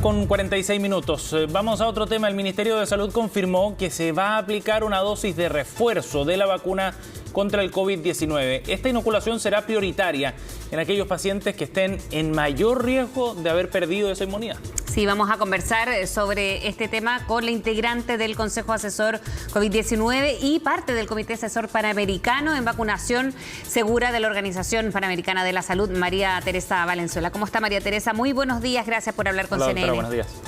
9:46. Vamos a otro tema. El Ministerio de Salud confirmó que se va a aplicar una dosis de refuerzo de la vacuna contra el COVID-19. Esta inoculación será prioritaria en aquellos pacientes que estén en mayor riesgo de haber perdido esa inmunidad. Sí, vamos a conversar sobre este tema con la integrante del Consejo Asesor COVID-19 y parte del Comité Asesor Panamericano en Vacunación Segura de la Organización Panamericana de la Salud, María Teresa Valenzuela. ¿Cómo está, María Teresa? Muy buenos días, gracias por hablar con CNN. Buenos días.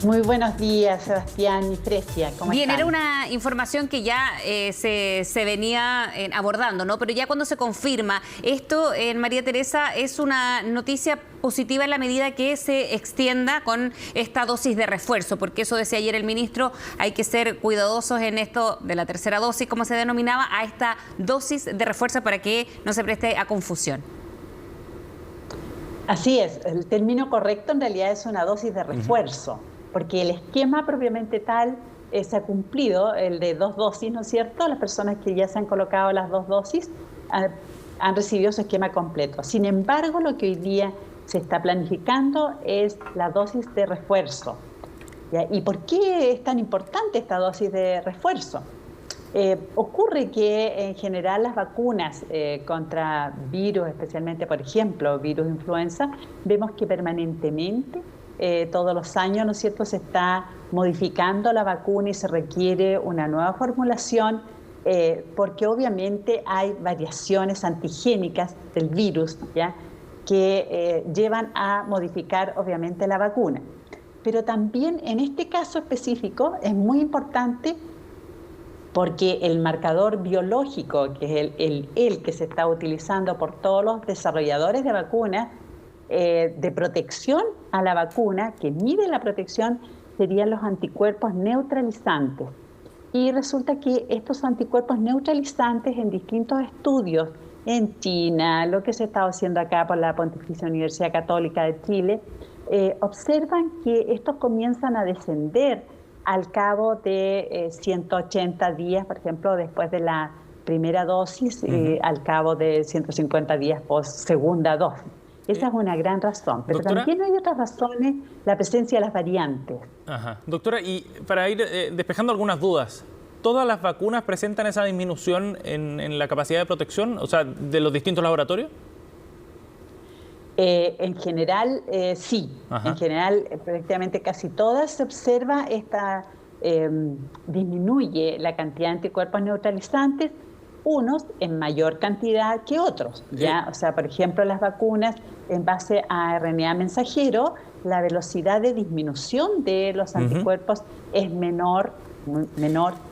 Muy buenos días, Sebastián y Fresia. ¿Cómo Bien, están? era una información que ya se venía abordando, ¿no? Pero ya cuando se confirma esto, María Teresa, es una noticia positiva en la medida que se extienda con esta dosis de refuerzo, porque eso decía ayer el ministro, hay que ser cuidadosos en esto de la tercera dosis, como se denominaba, a esta dosis de refuerzo para que no se preste a confusión. Así es, el término correcto en realidad es una dosis de refuerzo. Porque el esquema propiamente tal se ha cumplido, el de 2 dosis, ¿no es cierto? Las personas que ya se han colocado las 2 dosis han recibido su esquema completo. Sin embargo, lo que hoy día se está planificando es la dosis de refuerzo. ¿Ya? ¿Y por qué es tan importante esta dosis de refuerzo? Ocurre que en general las vacunas contra virus, especialmente por ejemplo virus influenza, vemos que permanentemente todos los años, ¿no es cierto?, se está modificando la vacuna y se requiere una nueva formulación porque obviamente hay variaciones antigénicas del virus, ¿ya?, que llevan a modificar obviamente la vacuna. Pero también en este caso específico es muy importante porque el marcador biológico, que es el que se está utilizando por todos los desarrolladores de vacunas, de protección a la vacuna, que mide la protección, serían los anticuerpos neutralizantes. Y resulta que estos anticuerpos neutralizantes en distintos estudios, en China, lo que se está haciendo acá por la Pontificia Universidad Católica de Chile, observan que estos comienzan a descender al cabo de 180 días, por ejemplo, después de la primera dosis, al cabo de 150 días post segunda dosis. Esa es una gran razón, pero doctora, también hay otras razones, la presencia de las variantes. Ajá. Doctora, y para ir despejando algunas dudas, ¿todas las vacunas presentan esa disminución en la capacidad de protección, o sea, de los distintos laboratorios? En general, sí. Ajá. En general, prácticamente casi todas se observa esta, disminuye la cantidad de anticuerpos neutralizantes, unos en mayor cantidad que otros, ¿ya? O sea, por ejemplo, las vacunas en base a RNA mensajero, la velocidad de disminución de los anticuerpos es menor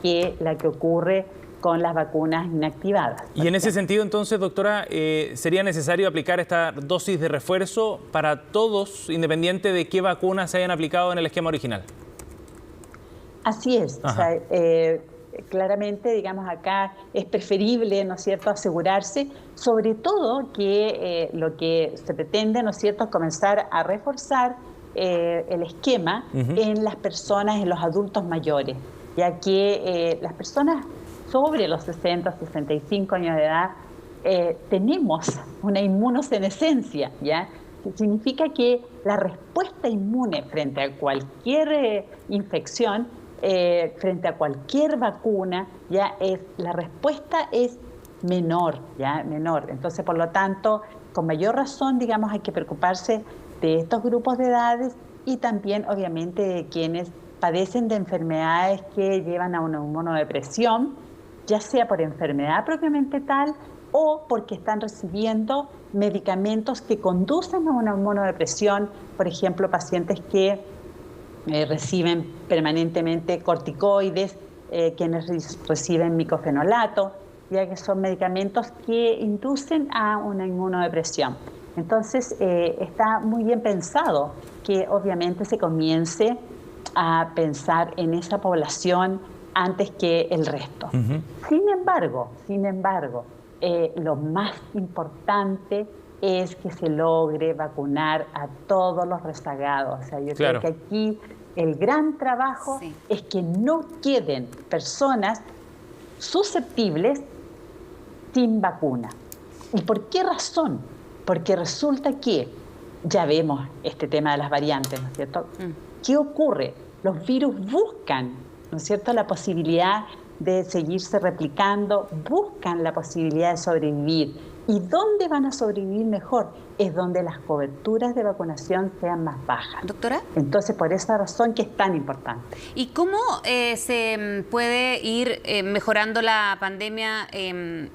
que la que ocurre con las vacunas inactivadas. Y en ese sentido, entonces, doctora, ¿sería necesario aplicar esta dosis de refuerzo para todos, independiente de qué vacunas se hayan aplicado en el esquema original? Así es. O sea, claramente, digamos, acá es preferible, ¿no es cierto?, asegurarse, sobre todo que lo que se pretende, ¿no es cierto?, es comenzar a reforzar el esquema en las personas, en los adultos mayores, ya que las personas sobre los 60, 65 años de edad tenemos una inmunosenescencia, ¿ya? Que significa que la respuesta inmune frente a cualquier infección, frente a cualquier vacuna, la respuesta es menor, ¿ya? Menor. Entonces, por lo tanto, con mayor razón, digamos, hay que preocuparse de estos grupos de edades y también, obviamente, de quienes padecen de enfermedades que llevan a una inmunodepresión, ya sea por enfermedad propiamente tal o porque están recibiendo medicamentos que conducen a una inmunodepresión, por ejemplo, pacientes que reciben permanentemente corticoides, quienes reciben micofenolato, ya que son medicamentos que inducen a una inmunodepresión. Entonces, está muy bien pensado que obviamente se comience a pensar en esa población antes que el resto. Sin embargo, lo más importante es que se logre vacunar a todos los rezagados. O sea, yo creo que aquí el gran trabajo es que no queden personas susceptibles sin vacuna. ¿Y por qué razón? Porque resulta que ya vemos este tema de las variantes, ¿no es cierto? ¿Qué ocurre? Los virus buscan, ¿no es cierto?, la posibilidad de seguirse replicando, buscan la posibilidad de sobrevivir. ¿Y dónde van a sobrevivir mejor? Es donde las coberturas de vacunación sean más bajas. Doctora. Entonces, por esa razón que es tan importante. ¿Y cómo se puede ir mejorando la pandemia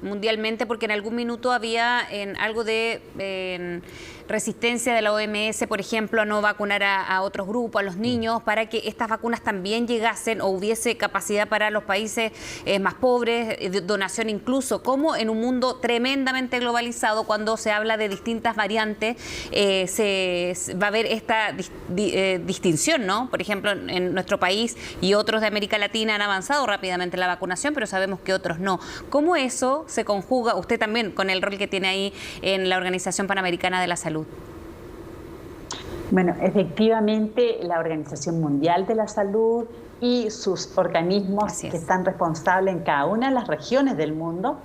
mundialmente? Porque en algún minuto había algo de resistencia de la OMS, por ejemplo, a no vacunar a otros grupos, a los niños, para que estas vacunas también llegasen o hubiese capacidad para los países más pobres, donación incluso. ¿Cómo en un mundo tremendamente globalizado, cuando se habla de distintas variantes, se va a haber esta distinción, ¿no? Por ejemplo, en nuestro país y otros de América Latina han avanzado rápidamente en la vacunación, pero sabemos que otros no. ¿Cómo eso se conjuga, usted también, con el rol que tiene ahí en la Organización Panamericana de la Salud? Bueno, efectivamente, la Organización Mundial de la Salud y sus organismos que están responsables en cada una de las regiones del mundo,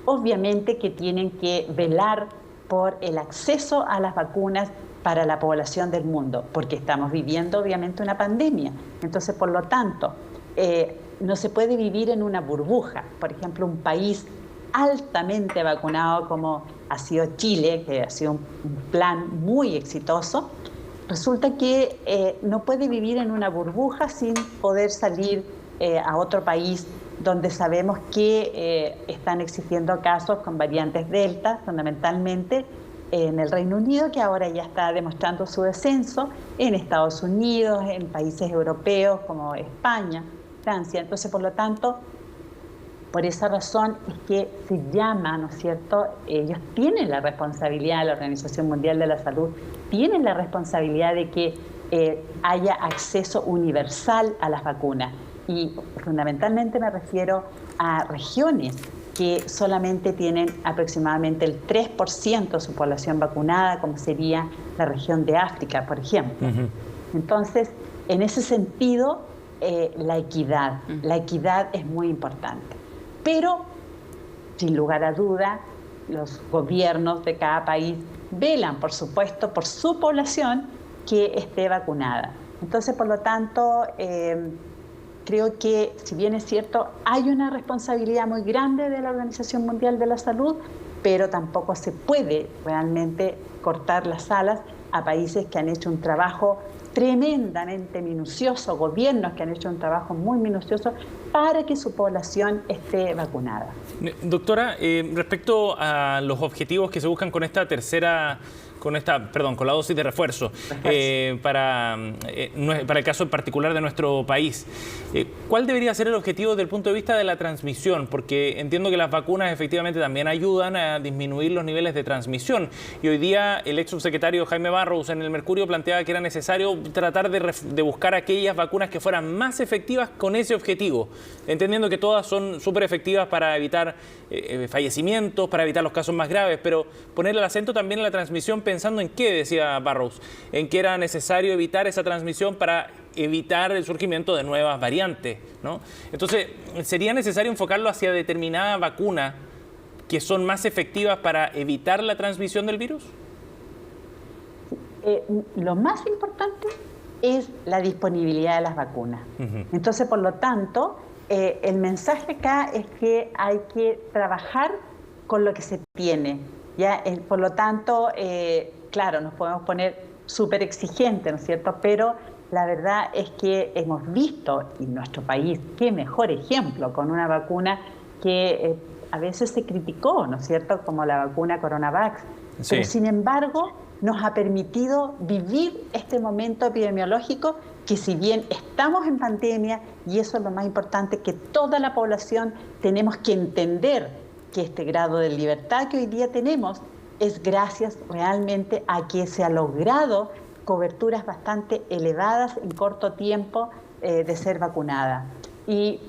obviamente que tienen que velar por el acceso a las vacunas para la población del mundo, porque estamos viviendo obviamente una pandemia. Entonces, por lo tanto, no se puede vivir en una burbuja. Por ejemplo, un país altamente vacunado como ha sido Chile, que ha sido un plan muy exitoso, resulta que no puede vivir en una burbuja sin poder salir a otro país donde sabemos que están existiendo casos con variantes Delta, fundamentalmente en el Reino Unido, que ahora ya está demostrando su descenso, en Estados Unidos, en países europeos como España, Francia. Entonces, por lo tanto, por esa razón es que se llama, ¿no es cierto? Ellos tienen la responsabilidad, la Organización Mundial de la Salud, tienen la responsabilidad de que haya acceso universal a las vacunas. Y fundamentalmente me refiero a regiones que solamente tienen aproximadamente el 3% de su población vacunada, como sería la región de África, por ejemplo. Entonces, en ese sentido, la equidad es muy importante. Pero, sin lugar a duda, los gobiernos de cada país velan, por supuesto, por su población que esté vacunada. Entonces, por lo tanto, creo que, si bien es cierto, hay una responsabilidad muy grande de la Organización Mundial de la Salud, pero tampoco se puede realmente cortar las alas a países que han hecho un trabajo tremendamente minucioso, gobiernos que han hecho un trabajo muy minucioso para que su población esté vacunada. Doctora, respecto a los objetivos que se buscan con esta con la dosis de refuerzo, para el caso en particular de nuestro país, ¿cuál debería ser el objetivo desde el punto de vista de la transmisión? Porque entiendo que las vacunas efectivamente también ayudan a disminuir los niveles de transmisión. Y hoy día el ex subsecretario Jaime Barrows en el Mercurio planteaba que era necesario tratar de buscar aquellas vacunas que fueran más efectivas con ese objetivo, entendiendo que todas son súper efectivas para evitar fallecimientos, para evitar los casos más graves, pero poner el acento también en la transmisión, pensando en qué, decía Barrows, en que era necesario evitar esa transmisión para evitar el surgimiento de nuevas variantes, ¿no? Entonces, ¿sería necesario enfocarlo hacia determinada vacuna que son más efectivas para evitar la transmisión del virus? Lo más importante es la disponibilidad de las vacunas. Entonces, por lo tanto, el mensaje acá es que hay que trabajar con lo que se tiene. ¿Ya? Por lo tanto, claro, nos podemos poner súper exigentes, ¿no es cierto? Pero la verdad es que hemos visto en nuestro país, qué mejor ejemplo, con una vacuna que a veces se criticó, ¿no es cierto?, como la vacuna Coronavac. Sí. Pero sin embargo, nos ha permitido vivir este momento epidemiológico que, si bien estamos en pandemia, y eso es lo más importante, que toda la población tenemos que entender que este grado de libertad que hoy día tenemos es gracias realmente a que se ha logrado coberturas bastante elevadas en corto tiempo de ser vacunada. Y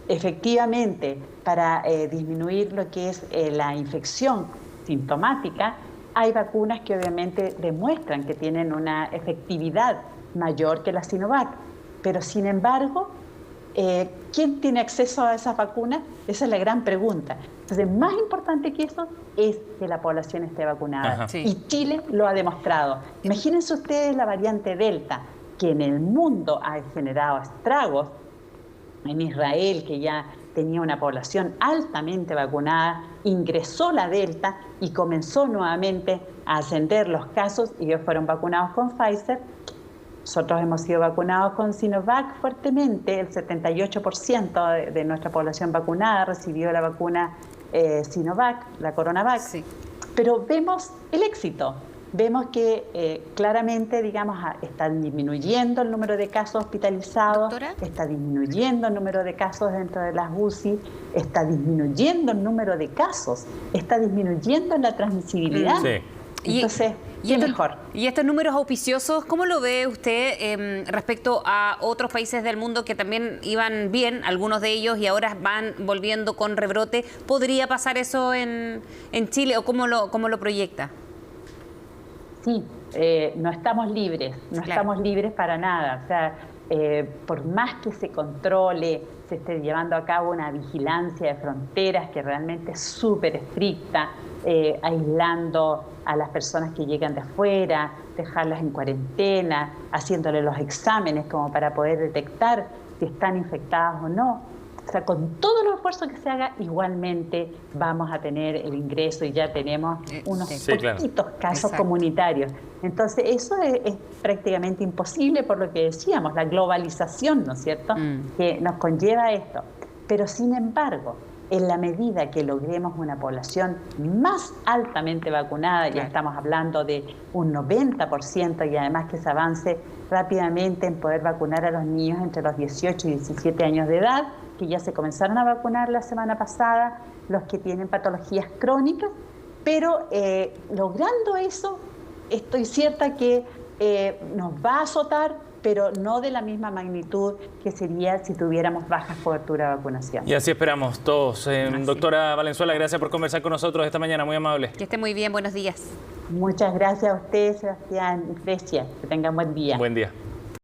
efectivamente, para disminuir lo que es la infección sintomática, hay vacunas que obviamente demuestran que tienen una efectividad mayor que la Sinovac, pero sin embargo ¿quién tiene acceso a esas vacunas? Esa es la gran pregunta. Entonces, más importante que eso es que la población esté vacunada. Sí. Y Chile lo ha demostrado. Imagínense ustedes la variante Delta, que en el mundo ha generado estragos. En Israel, que ya tenía una población altamente vacunada, ingresó la Delta y comenzó nuevamente a ascender los casos y ellos fueron vacunados con Pfizer. Nosotros hemos sido vacunados con Sinovac fuertemente, el 78% de nuestra población vacunada recibió la vacuna Sinovac, la CoronaVac. Sí. Pero vemos el éxito. Vemos que claramente, digamos, está disminuyendo el número de casos hospitalizados, ¿Doctora? está disminuyendo el número de casos dentro de las UCI, está disminuyendo el número de casos, está disminuyendo la transmisibilidad. Sí. Entonces, ¿qué mejor? Y estos números auspiciosos, ¿cómo lo ve usted respecto a otros países del mundo que también iban bien, algunos de ellos, y ahora van volviendo con rebrote? ¿Podría pasar eso en Chile o cómo lo proyecta? Sí, no estamos libres, no Claro. estamos libres para nada. O sea, por más que se controle, se esté llevando a cabo una vigilancia de fronteras que realmente es súper estricta, aislando a las personas que llegan de afuera, dejarlas en cuarentena, haciéndole los exámenes como para poder detectar si están infectadas o no. O sea, con todos los esfuerzos que se haga, igualmente vamos a tener el ingreso y ya tenemos unos poquitos casos Exacto. comunitarios. Entonces, eso es prácticamente imposible por lo que decíamos, la globalización, ¿no es cierto?, que nos conlleva esto. Pero, sin embargo, en la medida que logremos una población más altamente vacunada, ya estamos hablando de un 90% y además que se avance rápidamente en poder vacunar a los niños entre los 18 y 17 años de edad, que ya se comenzaron a vacunar la semana pasada, los que tienen patologías crónicas, pero logrando eso, estoy cierta que nos va a azotar, pero no de la misma magnitud que sería si tuviéramos baja cobertura de vacunación. Y así esperamos todos. Doctora Valenzuela, gracias por conversar con nosotros esta mañana, muy amable. Que esté muy bien, buenos días. Muchas gracias a usted, Sebastián y Grecia. Que tengan buen día. Buen día.